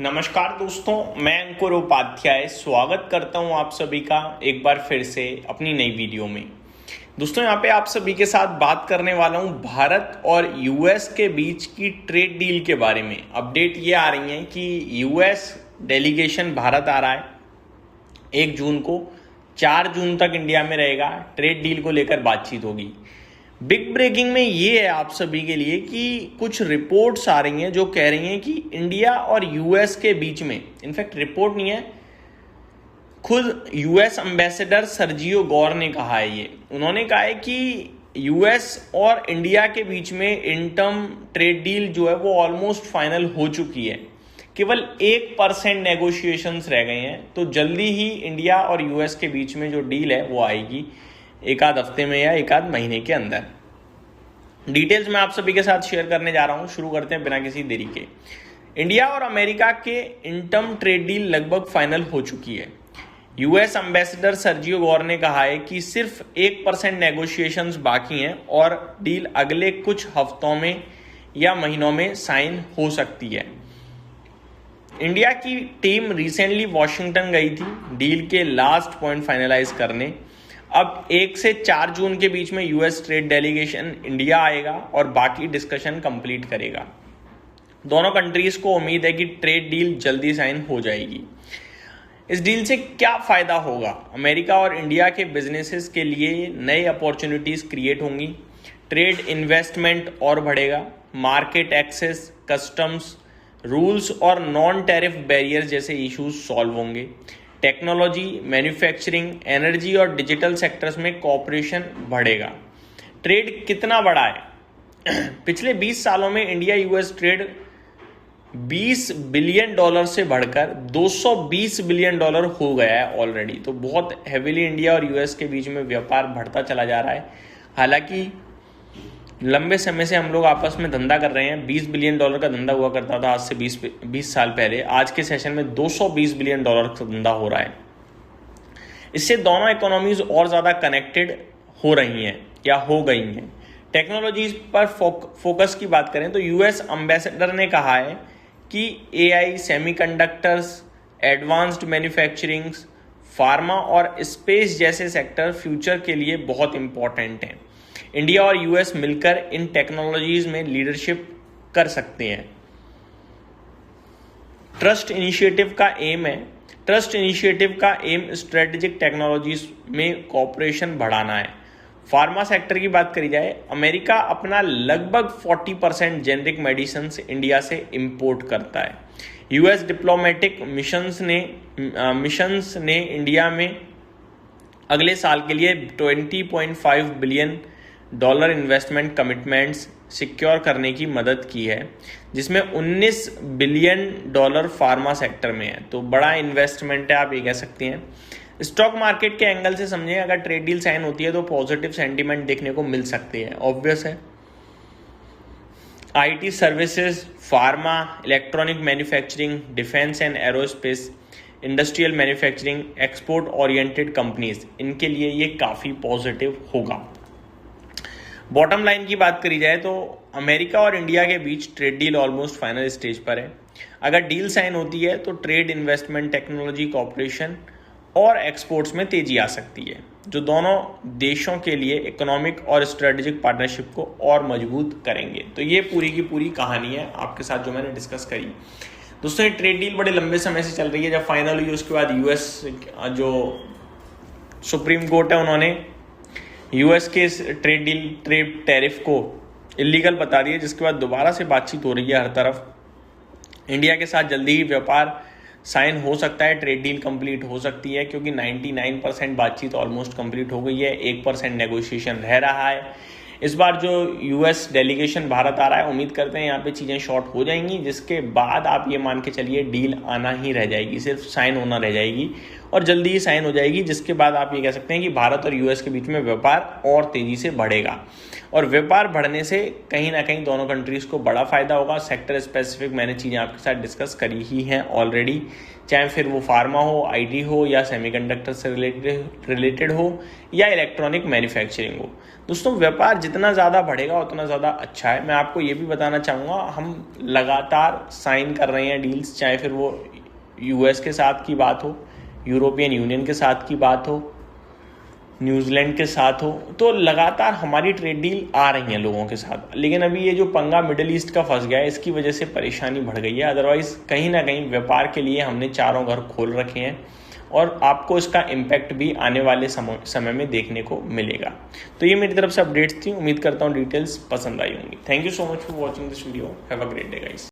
नमस्कार दोस्तों, मैं अंकुर उपाध्याय स्वागत करता हूं आप सभी का एक बार फिर से अपनी नई वीडियो में। दोस्तों, यहाँ पे आप सभी के साथ बात करने वाला हूं भारत और यूएस के बीच की ट्रेड डील के बारे में। अपडेट ये आ रही है कि यूएस डेलीगेशन भारत आ रहा है 1 जून को, 4 जून तक इंडिया में रहेगा। ट्रेड डील को लेकर बातचीत होगी। बिग ब्रेकिंग में ये है आप सभी के लिए कि कुछ रिपोर्ट्स आ रही हैं जो कह रही हैं कि इंडिया और यूएस के बीच में, इनफैक्ट रिपोर्ट नहीं है, खुद यूएस एम्बेसडर सर्जियो गौर ने कहा है। ये उन्होंने कहा है कि यूएस और इंडिया के बीच में इंटर्म ट्रेड डील जो है वो ऑलमोस्ट फाइनल हो चुकी है। केवल 1% नेगोशिएशंस रह गए हैं, तो जल्दी ही इंडिया और यूएस के बीच में जो डील है वो आएगी एक आध हफ्ते में या एक आध महीने के अंदर। डिटेल्स मैं आप सभी के साथ शेयर करने जा रहा हूं। शुरू करते हैं बिना किसी देरी के। इंडिया और अमेरिका के इंटर्म ट्रेड डील लगभग फाइनल हो चुकी है। यूएस एम्बेसडर सर्जियो गौर ने कहा है कि सिर्फ 1% नेगोशिएशंस बाकी हैं और डील अगले कुछ हफ्तों में या महीनों में साइन हो सकती है। इंडिया की टीम रिसेंटली वॉशिंगटन गई थी डील के लास्ट पॉइंट फाइनलाइज करने। अब 1 से 4 जून के बीच में यूएस ट्रेड डेलीगेशन इंडिया आएगा और बाकी डिस्कशन कंप्लीट करेगा। दोनों कंट्रीज को उम्मीद है कि ट्रेड डील जल्दी साइन हो जाएगी। इस डील से क्या फायदा होगा? अमेरिका और इंडिया के बिजनेसेस के लिए नई अपॉर्चुनिटीज क्रिएट होंगी, ट्रेड इन्वेस्टमेंट और बढ़ेगा, मार्केट एक्सेस, कस्टम्स रूल्स और नॉन टैरिफ बैरियर्स जैसे इश्यूज सॉल्व होंगे। टेक्नोलॉजी, मैन्युफैक्चरिंग, एनर्जी और डिजिटल सेक्टर्स में कोऑपरेशन बढ़ेगा। ट्रेड कितना बढ़ा है? पिछले 20 सालों में इंडिया यूएस ट्रेड $20 बिलियन से बढ़कर $220 बिलियन हो गया है ऑलरेडी। तो बहुत हेविली इंडिया और यूएस के बीच में व्यापार बढ़ता चला जा रहा है। हालांकि लंबे समय से हम लोग आपस में धंधा कर रहे हैं। $20 बिलियन का धंधा हुआ करता था आज से 20 साल पहले। आज के सेशन में $220 बिलियन का धंधा हो रहा है। इससे दोनों इकोनॉमीज और ज़्यादा कनेक्टेड हो रही हैं या हो गई हैं। टेक्नोलॉजीज पर फोकस की बात करें तो यूएस एम्बेसडर ने कहा है कि AI, semiconductors, advanced manufacturing, pharma और स्पेस जैसे सेक्टर फ्यूचर के लिए बहुत इंपॉर्टेंट हैं। इंडिया और यूएस मिलकर इन टेक्नोलॉजीज में लीडरशिप कर सकते हैं। ट्रस्ट इनिशिएटिव का एम स्ट्रेटेजिक टेक्नोलॉजीज में कोऑपरेशन बढ़ाना है। फार्मा सेक्टर की बात करी जाए, अमेरिका अपना लगभग 40% जेनरिक मेडिसिन इंडिया से इंपोर्ट करता है। यूएस डिप्लोमेटिक मिशंस ने इंडिया में अगले साल के लिए $20.5 बिलियन इन्वेस्टमेंट कमिटमेंट्स सिक्योर करने की मदद की है, जिसमें $19 बिलियन फार्मा सेक्टर में है। तो बड़ा इन्वेस्टमेंट है, आप ये कह सकते हैं। स्टॉक मार्केट के एंगल से समझें, अगर ट्रेड डील साइन होती है तो पॉजिटिव सेंटीमेंट देखने को मिल सकती है, ऑब्वियस है। IT services, pharma, electronic manufacturing, defence and aerospace, industrial manufacturing, export oriented companies, इनके लिए ये काफ़ी पॉजिटिव होगा। बॉटम लाइन की बात करी जाए तो अमेरिका और इंडिया के बीच trade deal almost final stage पर है। अगर डील साइन होती है तो ट्रेड, इन्वेस्टमेंट, टेक्नोलॉजी, कॉपरेशन और एक्सपोर्ट्स में तेजी आ सकती है, जो दोनों देशों के लिए इकोनॉमिक और स्ट्रेटेजिक पार्टनरशिप को और मजबूत करेंगे। तो ये पूरी की पूरी कहानी है आपके साथ जो मैंने डिस्कस करी। दोस्तों, ये ट्रेड डील बड़े लंबे समय से चल रही है। जब फाइनल हुई उसके बाद यूएस जो सुप्रीम कोर्ट है उन्होंने यूएस के ट्रेड डील, ट्रेड टैरिफ को इलीगल बता दिया, जिसके बाद दोबारा से बातचीत हो रही है हर तरफ। इंडिया के साथ जल्दी ही व्यापार साइन हो सकता है, ट्रेड डील कंप्लीट हो सकती है, क्योंकि 99% बातचीत ऑलमोस्ट कंप्लीट हो गई है। 1% नेगोशिएशन रह रहा है। इस बार जो यूएस डेलीगेशन भारत आ रहा है, उम्मीद करते हैं यहाँ पे चीज़ें शॉर्ट हो जाएंगी, जिसके बाद आप ये मान के चलिए डील आना ही रह जाएगी, सिर्फ साइन होना रह जाएगी और जल्दी ही साइन हो जाएगी, जिसके बाद आप ये कह सकते हैं कि भारत और यूएस के बीच में व्यापार और तेजी से बढ़ेगा। और व्यापार बढ़ने से कहीं ना कहीं दोनों कंट्रीज़ को बड़ा फायदा होगा। सेक्टर स्पेसिफिक मैंने चीज़ें आपके साथ डिस्कस करी ही हैं ऑलरेडी, चाहे फिर वो फार्मा हो, आईटी हो, या सेमीकंडक्टर से रिलेटेड हो, या इलेक्ट्रॉनिक मैन्युफैक्चरिंग हो। दोस्तों व्यापार जितना ज़्यादा बढ़ेगा उतना ज़्यादा अच्छा है। मैं आपको ये भी बताना चाहूँगा, हम लगातार साइन कर रहे हैं डील्स, चाहे फिर वो यूएस के साथ की बात हो, यूरोपियन यूनियन के साथ की बात हो, न्यूजीलैंड के साथ हो, तो लगातार हमारी ट्रेड डील आ रही हैं लोगों के साथ। लेकिन अभी ये जो पंगा मिडिल ईस्ट का फंस गया है, इसकी वजह से परेशानी बढ़ गई है। अदरवाइज कहीं ना कहीं व्यापार के लिए हमने चारों घर खोल रखे हैं और आपको इसका इम्पैक्ट भी आने वाले समय में देखने को मिलेगा। तो ये मेरी तरफ से अपडेट्स थी, उम्मीद करता हूँ डिटेल्स पसंद आई होंगी। Thank you so much for watching this video. Have a great day guys.